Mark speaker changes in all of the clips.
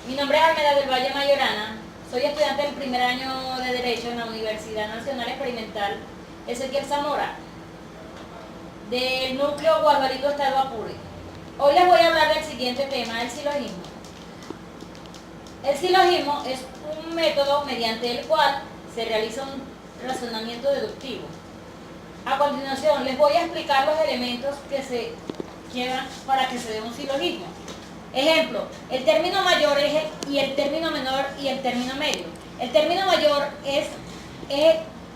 Speaker 1: Mi nombre es Almeda del Valle Mayorana, soy estudiante del primer año de Derecho en la Universidad Nacional Experimental Ezequiel Zamora, del núcleo Guadualito Estado Apure. Hoy les voy a hablar del siguiente tema, el silogismo. El silogismo es un método mediante el cual se realiza un razonamiento deductivo. A continuación les voy a explicar los elementos que se llevan para que se dé un silogismo. Ejemplo, el término mayor y el término menor y el término medio. El término mayor es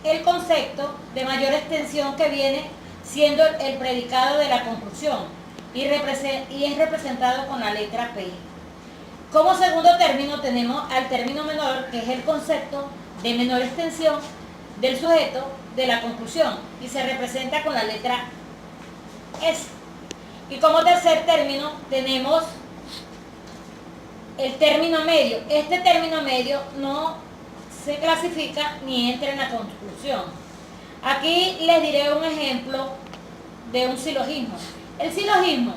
Speaker 1: el concepto de mayor extensión que viene siendo el predicado de la conclusión y es representado con la letra P. Como segundo término tenemos al término menor, que es el concepto de menor extensión del sujeto de la conclusión y se representa con la letra S. Y como tercer término tenemos el término medio. Este término medio no se clasifica ni entra en la conclusión. Aquí les diré un ejemplo de un silogismo. El silogismo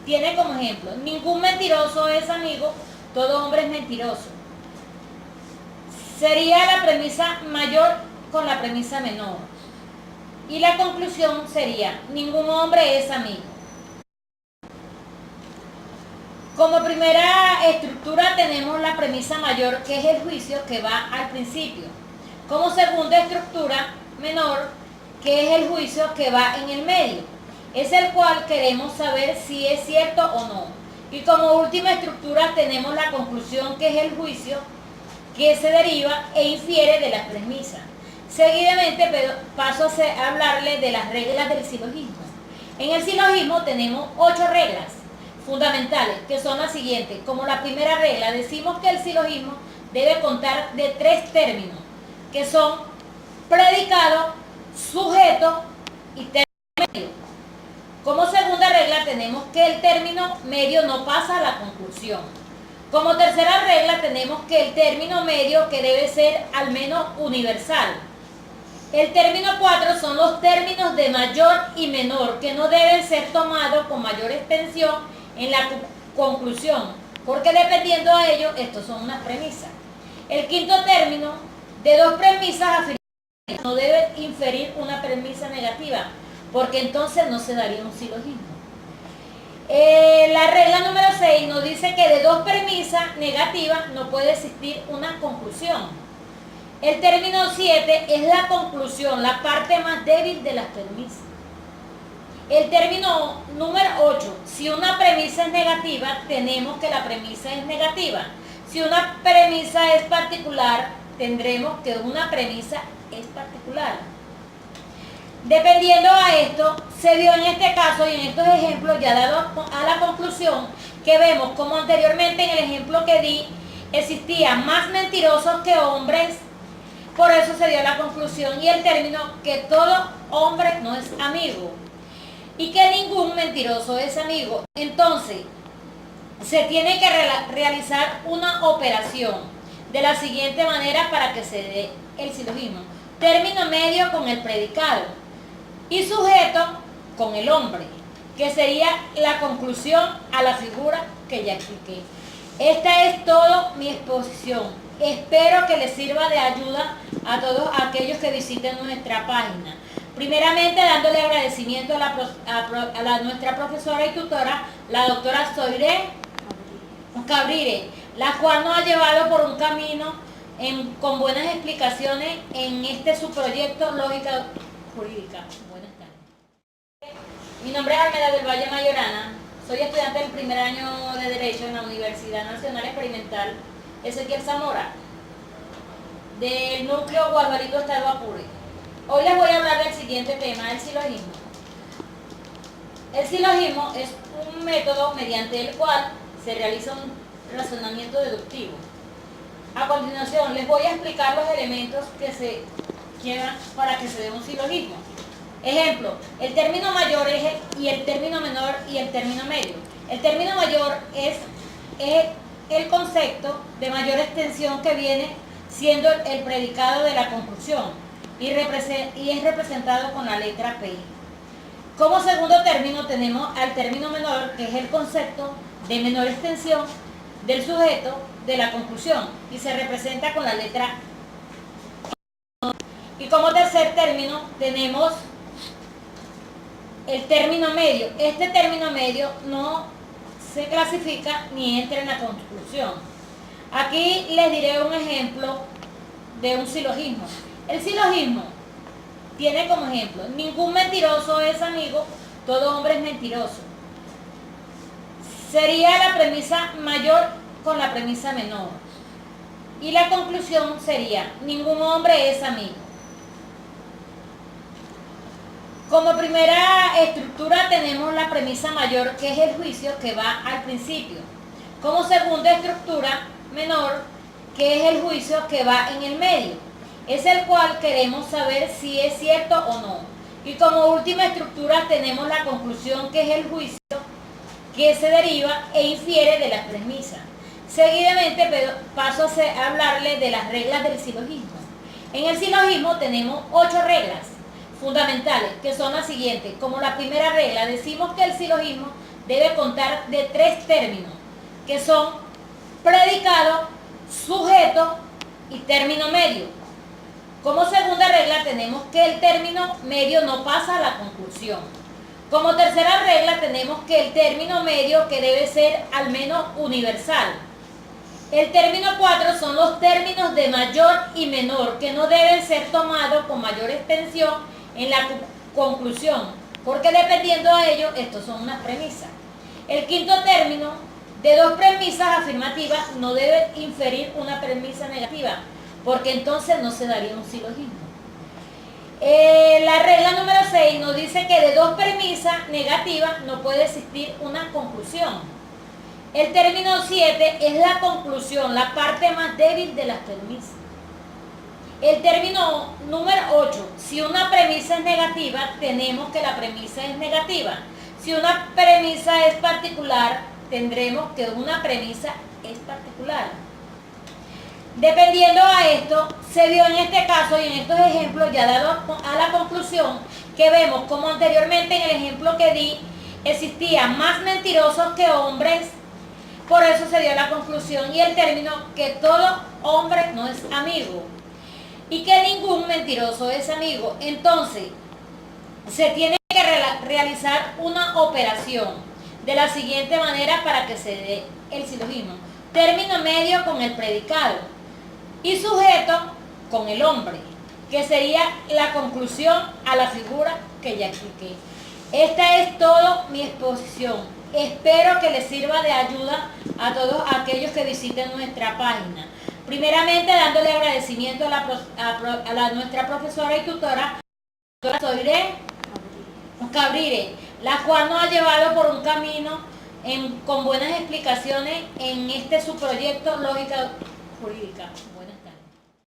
Speaker 1: tiene como ejemplo: ningún mentiroso es amigo, todo hombre es mentiroso. Sería la premisa mayor con la premisa menor. Y la conclusión sería: ningún hombre es amigo. Como primera estructura tenemos la premisa mayor, que es el juicio que va al principio. Como segunda estructura menor, que es el juicio que va en el medio. Es el cual queremos saber si es cierto o no. Y como última estructura tenemos la conclusión, que es el juicio que se deriva e infiere de las premisas. Seguidamente paso a hablarles de las reglas del silogismo. En el silogismo tenemos 8 reglas fundamentales, que son las siguientes. Como la primera regla, decimos que el silogismo debe contar de 3 términos, que son predicado, sujeto y término medio. Como segunda regla tenemos que el término medio no pasa a la conclusión. Como tercera regla tenemos que el término medio que debe ser al menos universal. El término 4 son los términos de mayor y menor, que no deben ser tomados con mayor extensión en la conclusión, porque dependiendo de ello, estos son unas premisas. El quinto término, de 2 premisas afirmativas, no debe inferir una premisa negativa, porque entonces no se daría un silogismo. La regla número 6 nos dice que de 2 premisas negativas no puede existir una conclusión. El término 7 es la conclusión, la parte más débil de las premisas. El término número 8, si una premisa es negativa, tenemos que la premisa es negativa. Si una premisa es particular, tendremos que una premisa es particular. Dependiendo a esto, se vio en este caso y en estos ejemplos, ya dado a la conclusión, que vemos como anteriormente en el ejemplo que di, existían más mentirosos que hombres. Por eso se dio la conclusión y el término que todo hombre no es amigo y que ningún mentiroso es amigo. Entonces, se tiene que realizar una operación de la siguiente manera para que se dé el silogismo: término medio con el predicado y sujeto con el hombre, que sería la conclusión a la figura que ya expliqué. Esta es toda mi exposición. Espero que les sirva de ayuda a todos aquellos que visiten nuestra página. Primeramente, dándole agradecimiento a nuestra profesora y tutora, la doctora Zoiré Cabrire, la cual nos ha llevado por un camino con buenas explicaciones en este su proyecto Lógica Jurídica. Buenas tardes. Mi nombre es Almeda del Valle Mayorana, soy estudiante del primer año de Derecho en la Universidad Nacional Experimental Ezequiel Zamora, del núcleo Guadualito Estado Apure. Hoy les voy a hablar del siguiente tema, el silogismo. El silogismo es un método mediante el cual se realiza un razonamiento deductivo. A continuación les voy a explicar los elementos que se llevan para que se dé un silogismo. Ejemplo, el término mayor y el término menor y el término medio. El término mayor es el concepto de mayor extensión que viene siendo el predicado de la conclusión y es representado con la letra P. Como segundo término tenemos al término menor, que es el concepto de menor extensión del sujeto de la conclusión y se representa con la letra. Y como tercer término tenemos el término medio. Este término medio no se clasifica ni entra en la conclusión. Aquí les diré un ejemplo de un silogismo. El silogismo tiene como ejemplo: ningún mentiroso es amigo, todo hombre es mentiroso. Sería la premisa mayor con la premisa menor. Y la conclusión sería: ningún hombre es amigo. Como primera estructura tenemos la premisa mayor, que es el juicio que va al principio. Como segunda estructura menor, que es el juicio que va en el medio. Es el cual queremos saber si es cierto o no. Y como última estructura tenemos la conclusión, que es el juicio que se deriva e infiere de las premisas. Seguidamente paso a hablarles de las reglas del silogismo. En el silogismo tenemos 8 reglas fundamentales, que son las siguientes. Como la primera regla, decimos que el silogismo debe contar de 3 términos, que son predicado, sujeto y término medio. Como segunda regla tenemos que el término medio no pasa a la conclusión. Como tercera regla tenemos que el término medio que debe ser al menos universal. El término 4 son los términos de mayor y menor, que no deben ser tomados con mayor extensión en la conclusión, porque dependiendo de ello, estos son unas premisas. El quinto término, de 2 premisas afirmativas, no debe inferir una premisa negativa, porque entonces no se daría un silogismo. La regla número 6 nos dice que de 2 premisas negativas no puede existir una conclusión. El término 7 es la conclusión, la parte más débil de las premisas. El término número 8, si una premisa es negativa, tenemos que la premisa es negativa. Si una premisa es particular, tendremos que una premisa es particular. Dependiendo a esto, se vio en este caso y en estos ejemplos, ya dado a la conclusión, que vemos como anteriormente en el ejemplo que di, existían más mentirosos que hombres. Por eso se dio la conclusión y el término que todo hombre no es amigo y que ningún mentiroso es amigo. Entonces, se tiene que realizar una operación de la siguiente manera para que se dé el silogismo: término medio con el predicado y sujeto con el hombre, que sería la conclusión a la figura que ya expliqué. Esta es toda mi exposición. Espero que les sirva de ayuda a todos aquellos que visiten nuestra página. Primeramente, dándole agradecimiento a nuestra profesora y tutora, Soiré Cabrire, la cual nos ha llevado por un camino con buenas explicaciones en este su proyecto Lógica Jurídica.